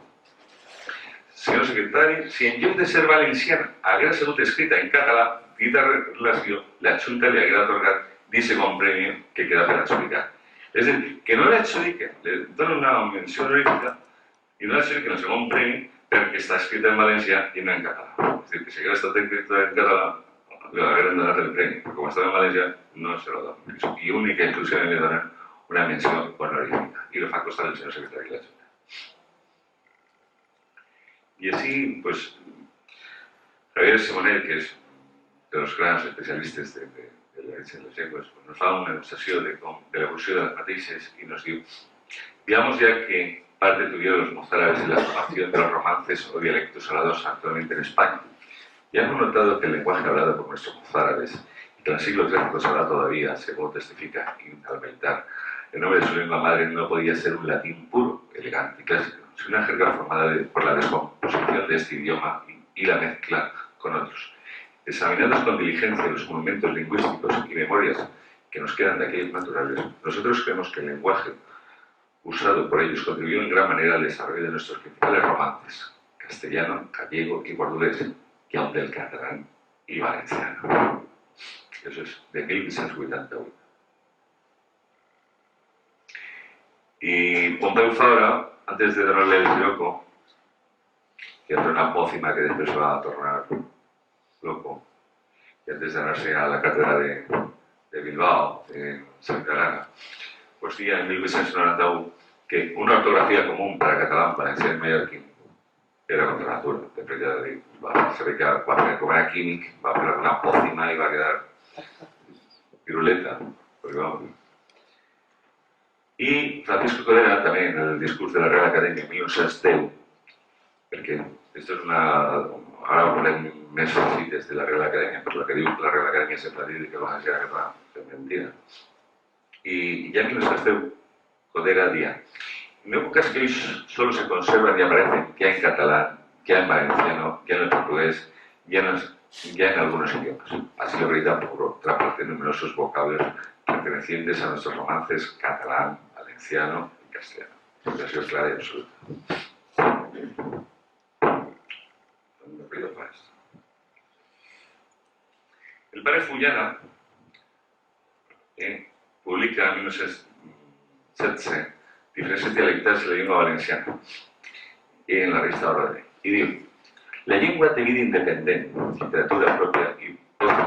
Senyor secretari, si en lloc de ser valenciana haguera sigut escrita en català, dita relació, la Junta li haguera atorgat d'aquest segon premi que queda per adjudicar. És a dir, que no l'adjudiquen, li donen una menció honorífica i no l'adjudiquen el segon premi perquè està escrita en valencià i no en català. És a dir, que si haguera estat escrita en català, li hagueren donat el premi, però com estava en valencià, no se lo donen. I única i exclusivament li donen una menció honorífica. I lo fa costar el senyor secretari de la Junta. Y así, pues, Javier Simonet, que es de los grandes especialistas de la leche en les llengües, pues nos fa una demostració de l'evolució de las mateixes y nos diu, digamos ya que parte tuvieron los mozárabes en la formación de los romances o dialectos hablados actualmente en España. Ya hemos notado que el lenguaje hablado por nuestros mozárabes y que en el siglo XIII se habla todavía, según testifica al militar, el nombre de su lengua madre no podía ser un latín puro, elegante y clásico, sino una jerga formada por la descomposición de este idioma y la mezcla con otros. Examinados con diligencia los monumentos lingüísticos y memorias que nos quedan de aquellos naturales, nosotros creemos que el lenguaje usado por ellos contribuyó en gran manera al desarrollo de nuestros principales romances, castellano, gallego y portugués, y aun del catalán y valenciano. Eso es de 1888. Y Pompeu Fabra, antes de donarle el siroco, que entra una pócima que después se va a tornar loco, y antes de darse a la cátedra de Bilbao, en Santa Elena, pues decía en 1891 que una ortografía común para catalán, valencià i mallorquí era contra natura. Després ja de dir, se ve que com era químic va fer una pócima i va quedar piruleta, perquè vamos. Y Francisco Codera también en el discurso de la Real Academia en 1910, perquè esto es una... Ara parlem més cites de la Real Academia, però la que diu la Real Academia sempre diu que el valencià era català, és mentira. Y ya en 1910, Codera decía, en épocas que hoy solo se conservan y aparecen ya en catalán, ya en valenciano, ya en el portugués, ya en algunos idiomas. Así lo grita por otra parte numerosos vocablos pertenecientes a nuestros romances catalán, valenciano y castellano. Expresión clara y absoluta. El padre Fullana publica en 1917 diferents dialectes de la llengua valenciana en la revista Ordre. I diu, la llengua té vida independent, literatura pròpia i pot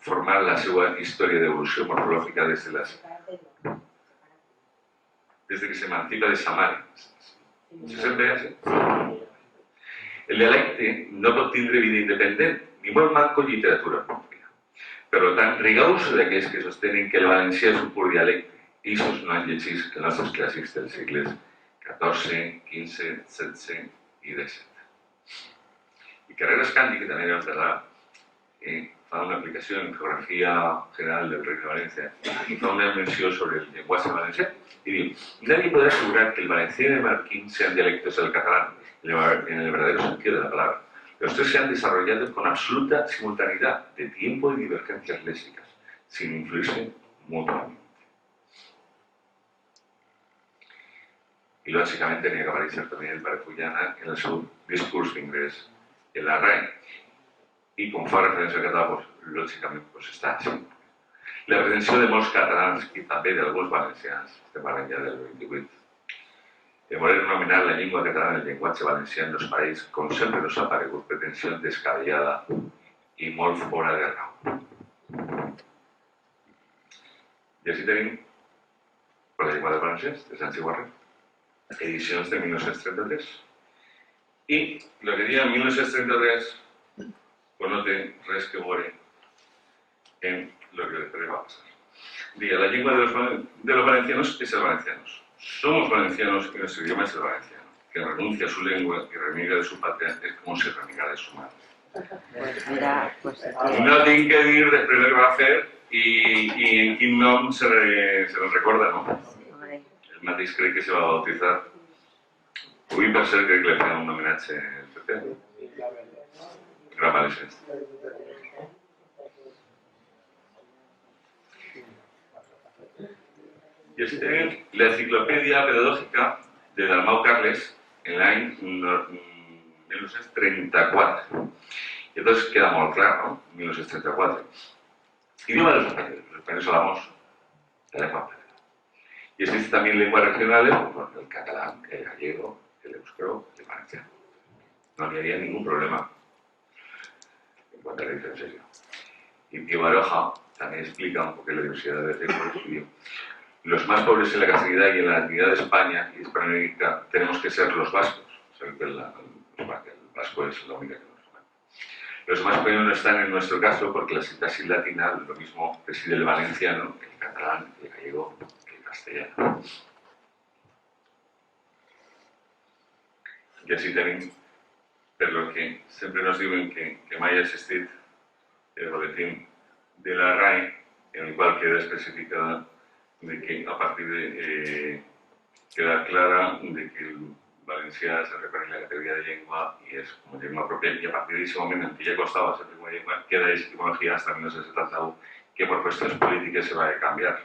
formar la seva història d'evolució morfològica des que s'emancipa de sa mare. Se sent bé, sí? El dialecte no pot tindre vida independent, ni molt manco literatura pròpia. Per tant, rigaus d'aquells que sostenen que el valencià és un pur dialecte, i això no han llegit els nostres clàssics dels segles XIV, XV, XVI i XVII. I Carreras Candi, que també era català, fa una aplicació en Geografia General del Regne de Valencia y fa una menció sobre el lenguaje valencià y diu, nadie podrá asegurar que el valenciano y el mallorquín sean dialectos del catalán en el verdadero sentido de la palabra. Los tres se han desarrollado con absoluta simultaneidad de tiempo y divergencias léxicas, sin influirse mutuamente. Y lógicamente tenía que aparecer también el padre Fullana en el seu discurs d'ingrés en la RAE. I com fa referència al català, lògicament està així. La pretensió de molts catalans i també d'alguns valencians, estem parlant ja del 28, de voler anomenar la llengua catalana el llenguatge valencià en els països, com sempre nos ha paregut pretensió descabellada i molt fora de raó. I així tenim per la llengua dels valencians, de Sancho Guarret, edicions de 1933. I el que dia 1933 pues no té res que veure en lo que després va pasar. Diga, la lengua de los valencianos es el valencianos. Somos valencianos y nuestro idioma es el valenciano. Que renuncia a su lengua y reniega de su patria es como si renegara de su madre. Pues mira, no tinc que dir després el que va fer i en quin nom se nos recorda, no? El mateix crec que se va bautizar. Avui, per cert, crec que li feia un homenatge al PP. Gran valencians. I així tenim l'enciclopèdia pedagògica de Dalmau Carles en l'any 1934. I entonces queda molt clar, ¿no? 1934. Idioma de los españoles hablamos la lengua materna. Y existen también lenguas regionales, como el catalán, el gallego, el euskero, el valenciano. No habría ningún problema en cuanto a la diferenciación. Y Pío Baroja también explica un poco la diversidad de lenguas. Los más pobres en la castellanidad y en la actividad de España y Hispanoamérica tenemos que ser los vascos. Saben que el vasco es la única que nos llama. Los más pequeños no están en nuestro caso porque la sintaxis latina lo mismo preside el valenciano, el catalán, el gallego, que el castellano. I així tenim, per lo que sempre nos diuen que mai ha existit el boletín de la RAE, en el qual queda especificada de que a partir de queda clara de que el valencià se reconeix la categoria de llengua i és com a llengua pròpia, i a partir d'aquest moment en què ja costava ser llengua de llengua, queda etimología hasta 1971, que por cuestiones políticas se va a cambiar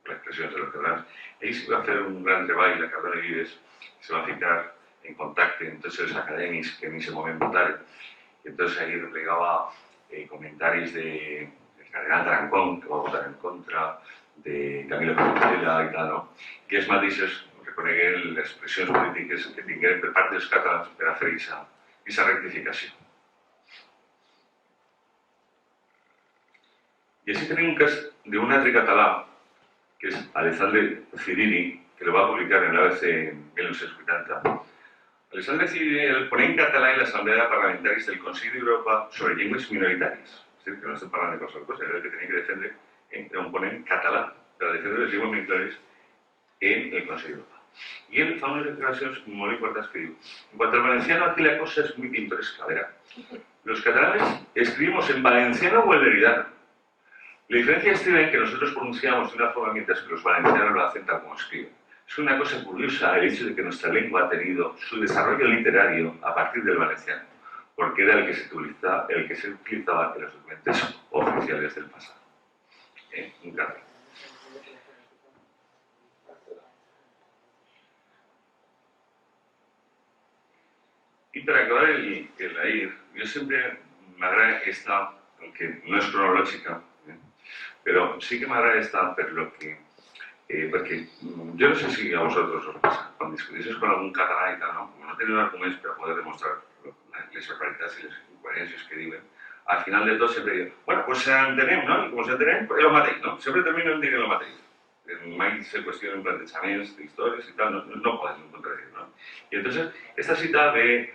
la expresión de los catalans. Ahí se va a fer un gran treball, la Cardona Vives, se va a ficar en contacte amb tots els acadèmics que en aquest moment votaren. I entonces ahí replegava comentaris del cardenal Tarancón, que va votar en contra, de Camilo Pimentel i tal, no? Que els mateixos reconeguen les expressions polítiques que tingueren per part dels catalans per a fer aquesta rectificació. I així tenim un cas d'un altre català, que és Alexandre Ciriri, que lo va publicar en l'ABC en 1980. Alexandre Ciriri el ponent català en l'Assemblea Parlamentaris del Consell d'Europa sobre llengües minoritàries. És a dir, que no estem parlant de qualsevol cosa, era el que tenia que defendre un ponent català per a defendre les llengües minoritàries en el Consell d'Europa. Y él fa unas declaraciones muy importantes que digo. En cuanto al valenciano, aquí la cosa es muy pintoresca. Verá, los catalanes escribimos en valenciano o en meridano. La diferencia estriba en que nosotros pronunciamos de una forma mientras que los valencianos lo hacen tal como escriben. Es una cosa curiosa el hecho de que nuestra lengua ha tenido su desarrollo literario a partir del valenciano, porque era el que se utilizaba en los documentos oficiales del pasado. Un caso. Y para acabar el AIR, yo siempre me agrada esta, aunque no es cronológica, pero sí que me agrada esta por lo que, porque yo no sé si a vosotros os pasa, cuando discutís con algún catalán y tal, ¿no? Como no tenéis argumentos para poder demostrar las barbaridades y las incoherencias que diuen, al final de todo siempre digo, bueno, pues se entenem, ¿no? Y como se entenem, pues lo mateix, ¿no? Siempre termino en dir lo mateix. Mai se cuestionen plantejaments d'històries i tal, no poden contradir, ¿no? Y entonces, esta cita ve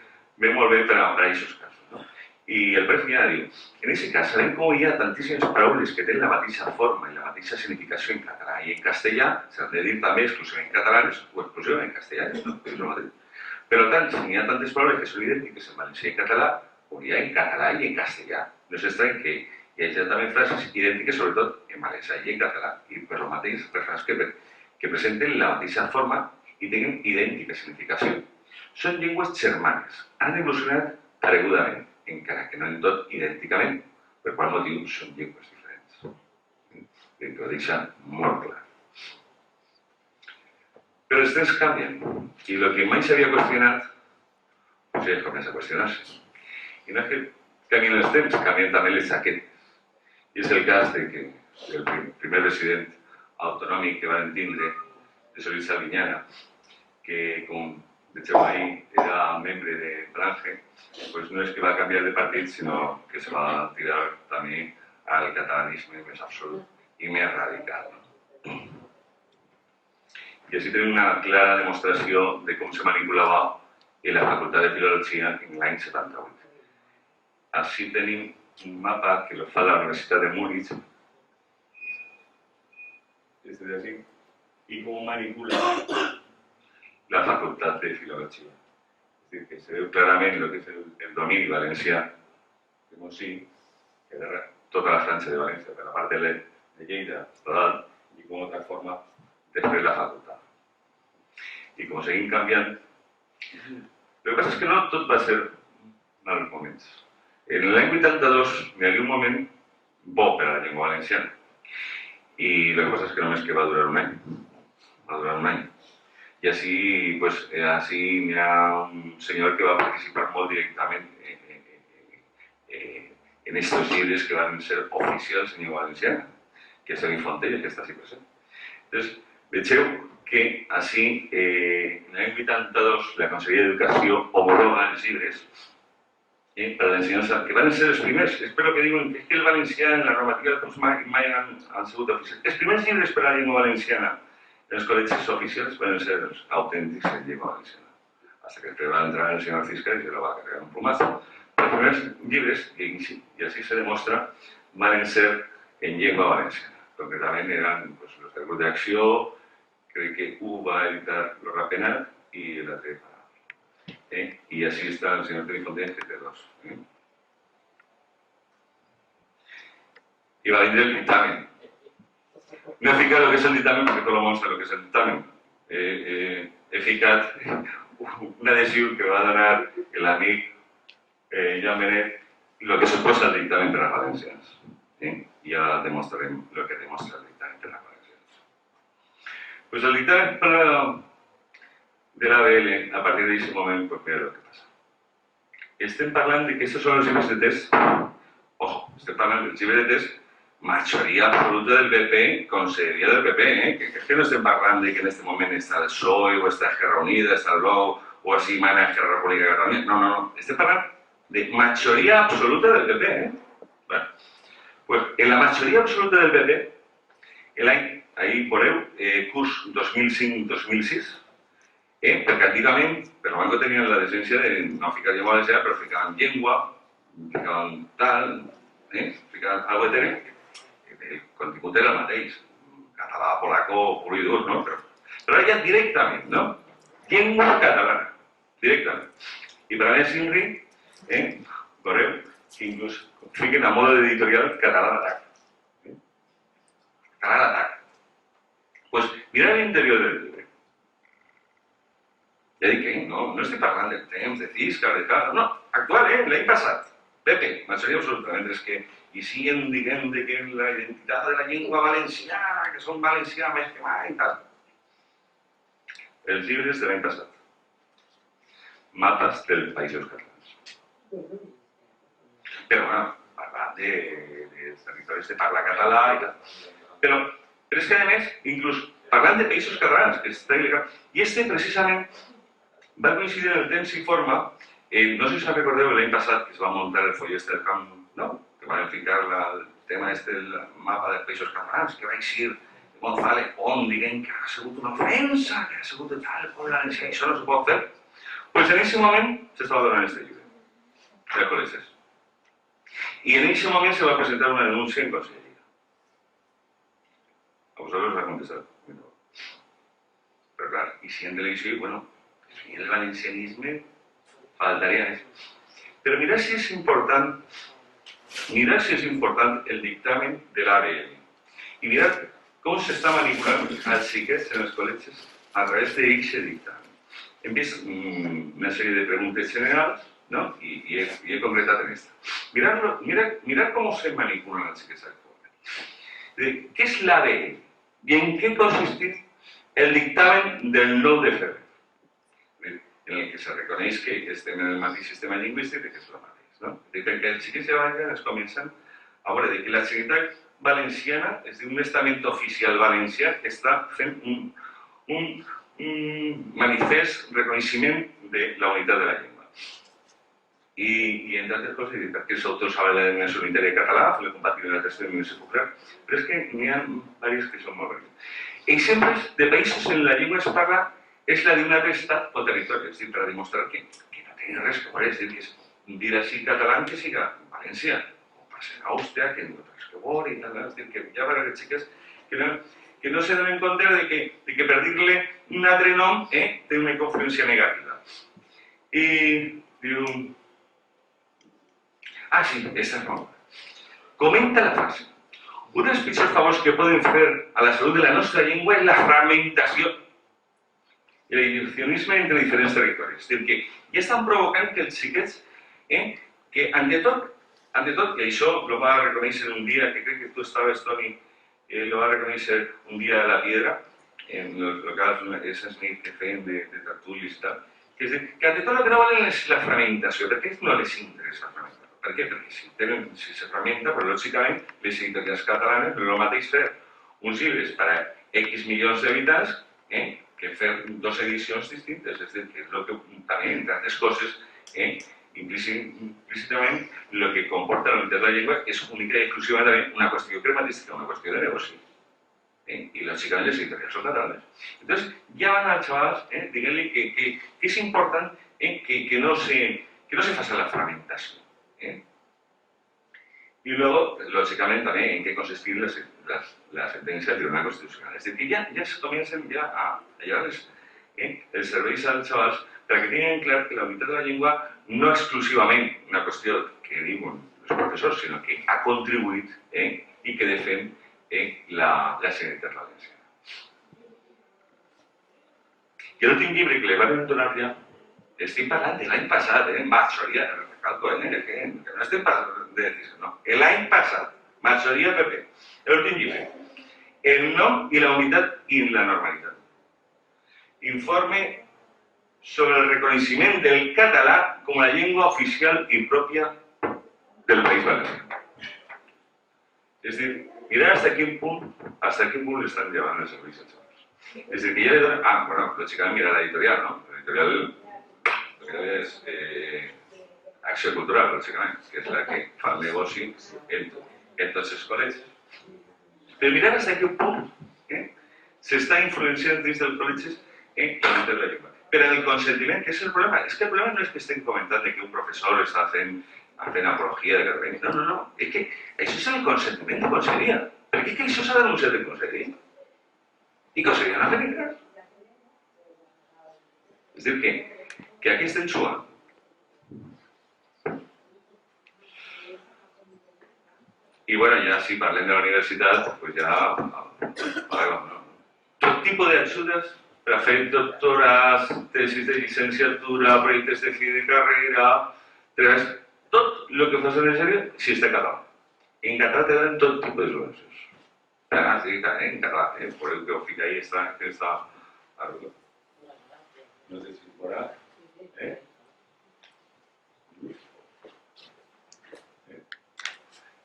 molt bé per a aquests casos, no? I el pref ja diu, en aquest cas sabem com hi ha tantíssimes paraules que tenen la mateixa forma i la mateixa significació en català i en castellà, s'han de dir també exclusivament catalanes o exclusivament castellanes, no? És el mateix. Per tant, si n'hi ha tantes paraules que són idèntiques en valencià i català, o hi ha en català i en castellà. No s'estrany que hi hagi també frases idèntiques, sobretot en valencià i en català, i per el mateix refrans que presenten la mateixa forma i tenen idèntica significació. Són llengües germanes, han evolucionat paregudament, encara que no en tot idènticament, per qual motiu són llengües diferents. Que ho deixa molt clar. Però els temps canvien, i el que mai s'havia qüestionat, doncs ja comença a qüestionar-se. I no és que canvien els temps, canvien també les jaquetes. I és el cas de que el primer president autonòmic que van tindre, de Solís Albinyana, que com vegeu ahí era membre de Falange, pues no és que va canviar de partit, sinó que se va tirar també al catalanisme més absolut i més radical. I així tenim una clara demostració de com se manipulava en la Facultat de Filologia en l'any 78. Així tenim un mapa que lo fa la Universitat de Múnich, este de aquí, y cómo manipula la Facultad de Filología. Es decir, que se ve claramente lo que es el domini valencià, com sí, que era tota la franja de València, per la part de Lleida, total, i com otra forma després la facultat. I com seguim canviant, el que passa és que no tot va ser mals moments. En l'any 82 hi havia un moment bo per a la llengua valenciana, i el que passa és que només que va durar un any. va a durar un año. I així, pues, així hi ha un senyor que va participar molt directament en estos llibres que van ser oficials en llengua valenciana, que és el Fontella, que està així present. Entonces, vegeu que així, l'any 82, la Conselleria d'Educació homologa els llibres per a l'ensenyança, que van ser els primers. Espero que diuen que el valencià en la normativa doncs, mai han sigut oficials. Els primers llibres per a la llengua valenciana en els col·legis oficials van ser els autèntics en llengua valenciana. Hasta que després va entrar el senyor Cisca i se lo va carregar un plumazo. Els primers llibres, i així se demostra, van ser en llengua valenciana. Concretament eren pues, los del grup d'acció, crec que un va editar Lo Rapenat i l'altre y así está el señor Fontella, que té dos. Y va a venir el dictamen. No he ficat lo que és el dictamen perquè tot el món sap lo que és el dictamen. He ficat un adhesiu que va donar l'amic Joan Benet lo que suposa el dictamen per a valencians. I ja demostrarem lo que demostra el dictamen per a valencians. Pues el dictamen per a de l'ABL, a partir d'aquest moment, pues mira el que passa. Estem parlant de que aquests són els llibres de test. Ojo, estem parlant dels llibres de test, majoria absoluta del PP, conselleria del PP, que no estem parlant de que en aquest moment està el PSOE, o està Esquerra Unida, està el BLOC, o així mana Esquerra República de Catalunya. No, no, no. Estem parlant de majoria absoluta del PP. Bueno, pues en la majoria absoluta del PP, l'any, ahí veureu, curs 2005-2006, perquè antigament, per el banco tenien la decència de no ficar llengua valenciana, però ficaven llengua, ficaven tal, ficaven algo de el contingut era el mateix, català, polaco, puro i dur, no? Però ja directament, no? Llengua catalana, directament. I per a més INRI, veureu que inclús fiquen a modo d'editorial català d'atac. Català d'atac. Pues mirad l'interior del llibre. Ja dic que no estic parlant del temps, de Cisca, de tal, no, actual, l'any passat. PP, majoria absoluta, mentre que hi siguen, diguem, de que la identitat de la llengua valenciana, que són valencià més que mai i tal. Els llibres de l'any passat. Mapes dels països catalans. Però, bueno, parlant dels territoris de parla català i tal. Però és que, a més, inclús parlant de països catalans, que està il·legal, i precisament va coincidir en el temps i forma, no sé si us recordeu l'any passat que es va muntar el foller del camp, no? Que van ficar el tema del mapa dels països catalans, que va eixir González Pont dient que ha sigut una ofensa, que ha sigut tal, pobre valencià, això no se pot fer. Doncs en aquest moment s'estava donant este llibre, de col·legis. I en aquest moment se va presentar una denúncia en conselleria. A vosaltres us ha contestat. Però clar, i si en televisió, bueno, i el valencianisme faltaria més. Però mirad si és important el dictamen de l'ABL. I mirad com s'està manipulant els xiquets en els col·legis a través d'aquest dictamen. Hem vist una sèrie de preguntes generals, ¿no? I he concretat en esta. Mirad com se manipulan els xiquets actualment. Què és l'ABL? I en què consistit el dictamen del 9 de febrer? En el que se reconeix que estem en el mateix sistema lingüístic i que és el mateix. No? Perquè els xiquets de València es comencen a veure que la Generalitat Valenciana, és un estament oficial valencià que està fent un manifest reconeixement de la unitat de la llengua. I entre altres coses, perquè els autors saben la dimensió unitària català, fer la compatibilitat amb la dimensió popular, però és que n'hi ha diversos que són molt bons. Exemples de països on la llengua es parla és la d'un altre estat o territori, és a dir, per a demostrar que no té res que veure, és a dir, que és dir així català que siga valencià, o passa a Àustria, que no té res que veure i tal, és a dir, que hi ha diverses xiques que no se donen compte de que per dir-li un altre nom té una confluència negativa. I diu... Ah, sí, aquesta és nova. Comenta la frase. Un dels pitjors favors que poden fer a la salut de la nostra llengua és la fragmentació i l'edicionisme entre diferents territoris. És a dir, que ja estan provocant que els xiquets, que ante tot, que això ho va reconèixer un dia, que crec que tu estaves, Toni, lo va reconèixer un dia a la Piedra, en lo que és Smith que feien de tertulis i tal, que és que ante tot el que no volen és la fragmentació, perquè no les interessa fragmentar. Per què? Perquè si se fragmenta, però lògicament les editorials catalanes no és el mateix fer uns llibres per a X milions d'habitants que fer dos edicions distintes. És a dir, que és el que també, entre altres coses, implícitament el que comporta la unitat de la llengua és única i exclusivament una qüestió crematística, una qüestió de negoci. Y lógicamente las editoriales son catalanes. Entonces, ya van a chavales, díganle que es importante que no se faça la fragmentación. Y luego, lógicamente, también en qué consistir la sentencia del Tribunal Constitucional. Es decir, que ya se comiencen a llevarles el servei als chavals para que tengan claro que la unitat de la llengua no exclusivament una qüestió que diuen els professors, sinó que ha contribuït i que defèn la Generalitat Valenciana. I l'últim llibre que li van donar ja, estic parlant de l'any passat, majoria, recalco, que no estem parlant de decisió, no. L'any passat, majoria PP, l'últim llibre, el nom i la unitat i la normalitat. Informe sobre el reconeixement del català com a llengua oficial i pròpia del País Valencià. És a dir, mirar hasta quin punt l'estan llevant els serveis als xavals. És a dir, que ja li donen... bueno, lògicament mirar l'editorial, no? L'editorial és Acció Cultural, lògicament, que és la que fa el negoci en tots els col·legis. Però mirar hasta quin punt s'està influenciant dins dels col·legis la unitat de la llengua. Però en el consentiment, què és el problema? És que el problema no és que estem comentant que un professor està fent apología de Carmen. No. Es que eso es el consentimiento de consejería. Pero es que eso s'ha denunciat en consejería. I consejería no ha fet res. És a dir, que aquí estem jugant. I bueno, ja si parlem de la universitat, pues ja parlem, no? Tot tipus d'ajudes per a fer doctorats, tesis de llicenciatura, projectes de fi de carrera, tot el que fas necessari si està en català. En català te dan tot tipus de subvencions. Sí, en català, por el que ho fica ahí està arreglat. No sé si ho veurà.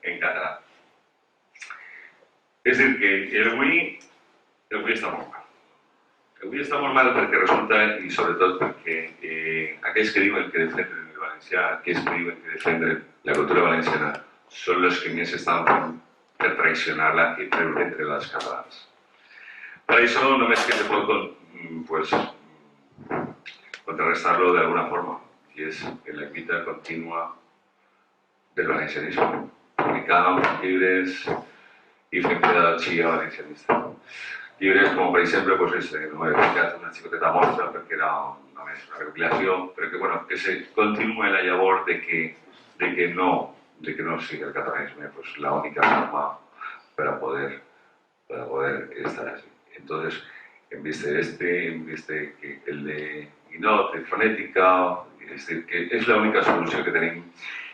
En català. És a dir, que avui està molt mal. Avui està molt mal perquè resulta, i sobretot perquè aquells que diuen que defenden el valencià, aquells que diuen que defenden la cultura valenciana, són els que més estan fent per traicionar-la i treure entre les catalans. Per això només que se pot contrarrestar-lo d'alguna forma, i és en la lluita contínua del valencianisme, publicant llibres i fent pedagogia valencianista. Llibres com, per exemple, no he ficat una xicoteta mostra perquè era només una recopilació, però que se continua la llavor de que no sigui el catalanisme la única forma para poder estar así. Entonces, en vez de que el de Guinot, de fonética, que és l'única solució que tenim,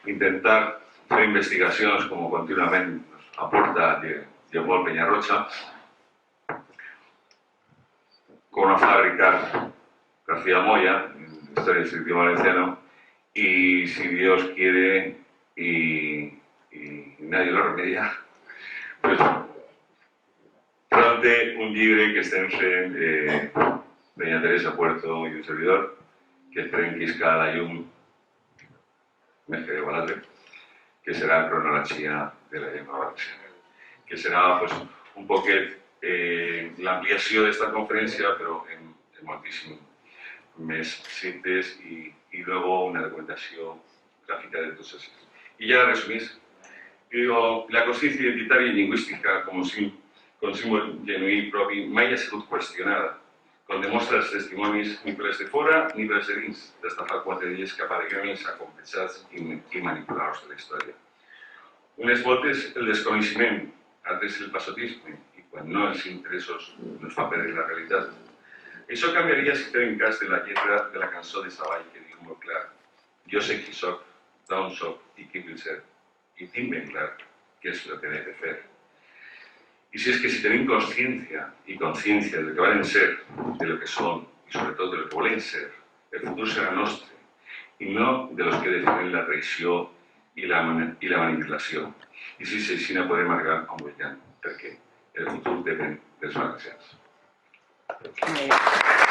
intentar fer investigacions com contínuament aporta Llemol Peñarrocha, como nos fa Ricard García Moya, en Historia del Escritor Valenciano, y si Dios quiere y nadie lo remedia, pues pronte un llibre que estem fent Doña Teresa Puerto i un servidor, que esperem que isca a la llum més que igual l'altre, que serà Cronologia de la llengua valenciana, que serà un poquet l'ampliació d'esta conferència, però en moltíssim més cintes i luego una documentació gràfica de tots els. I ja resumís. La consciència identitària i lingüística com símbol genuí propi mai ha sigut qüestionada, com demostra els testimonis ni per les de fora ni per les de dins, des de fa 4 dies que apareixen acompanyats i manipuladors de la història. Unes voltes el desconeixement, altres el passotisme, quan no els interessos no es fa perdre la realitat. Això canviaria si fem cas de la lletra de la cançó de Savall que diu molt clar: jo sé qui soc, d'on soc i qui vull ser, i tinc ben clar què és el que he de fer. I si és que si tenim consciència i consciència del que volen ser, de lo que són i sobretot de lo que volen ser, el futur serà nostre i no de los que definen la traïció i la manipulació. I si és així no podem arribar a un bon llamp, perquè el futur depèn dels valencians. Muy bien.